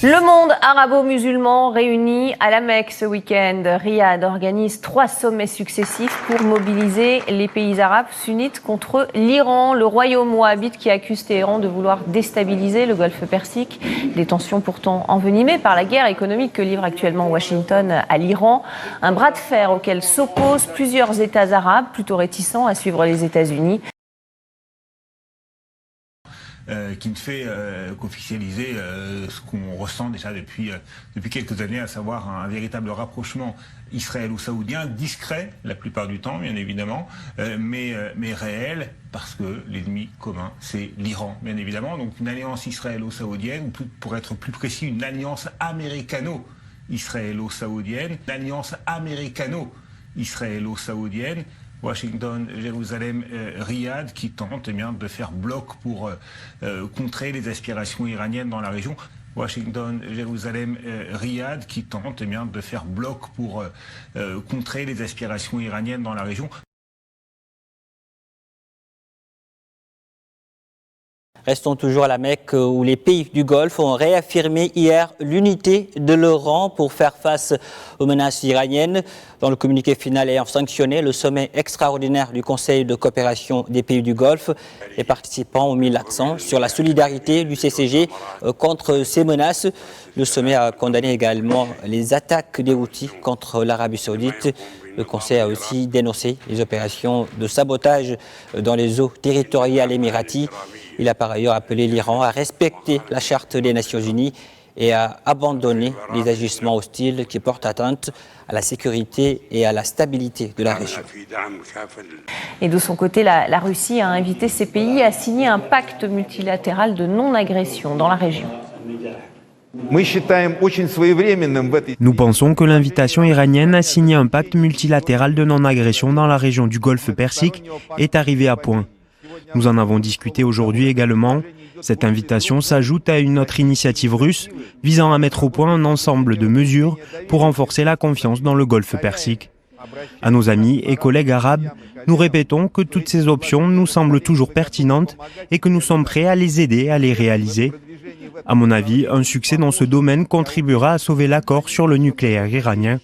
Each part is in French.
Le monde arabo-musulman réuni à la Mecque ce week-end. Riyad organise 3 sommets successifs pour mobiliser les pays arabes sunnites contre l'Iran. Le royaume wahhabite qui accuse Téhéran de vouloir déstabiliser le golfe Persique. Des tensions pourtant envenimées par la guerre économique que livre actuellement Washington à l'Iran. Un bras de fer auquel s'opposent plusieurs États arabes, plutôt réticents à suivre les États-Unis. Qui ne fait qu'officialiser ce qu'on ressent déjà depuis quelques années, à savoir un véritable rapprochement israélo-saoudien, discret la plupart du temps, bien évidemment, mais réel, parce que l'ennemi commun, c'est l'Iran, bien évidemment. Donc une alliance israélo-saoudienne, ou pour être plus précis, une alliance américano-israélo-saoudienne, une alliance américano-israélo-saoudienne, Washington, Jérusalem, Riyad, qui tente de faire bloc pour contrer les aspirations iraniennes dans la région. Washington, Jérusalem, Riyad, qui tente de faire bloc pour contrer les aspirations iraniennes dans la région. Restons toujours à la Mecque où les pays du Golfe ont réaffirmé hier l'unité de leur rang pour faire face aux menaces iraniennes. Dans le communiqué final ayant sanctionné le sommet extraordinaire du Conseil de coopération des pays du Golfe, les participants ont mis l'accent sur la solidarité du CCG contre ces menaces. Le sommet a condamné également les attaques des Houthis contre l'Arabie Saoudite. Le Conseil a aussi dénoncé les opérations de sabotage dans les eaux territoriales émiraties. Il a par ailleurs appelé l'Iran à respecter la Charte des Nations Unies et à abandonner les agissements hostiles qui portent atteinte à la sécurité et à la stabilité de la région. Et de son côté, la Russie a invité ces pays à signer un pacte multilatéral de non-agression dans la région. Nous pensons que l'invitation iranienne à signer un pacte multilatéral de non-agression dans la région du Golfe Persique est arrivée à point. Nous en avons discuté aujourd'hui également. Cette invitation s'ajoute à une autre initiative russe visant à mettre au point un ensemble de mesures pour renforcer la confiance dans le Golfe Persique. À nos amis et collègues arabes, nous répétons que toutes ces options nous semblent toujours pertinentes et que nous sommes prêts à les aider à les réaliser. À mon avis, un succès dans ce domaine contribuera à sauver l'accord sur le nucléaire iranien.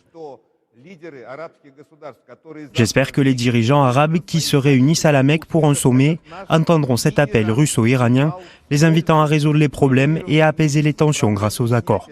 J'espère que les dirigeants arabes qui se réunissent à la Mecque pour un sommet entendront cet appel russo-iranien, les invitant à résoudre les problèmes et à apaiser les tensions grâce aux accords.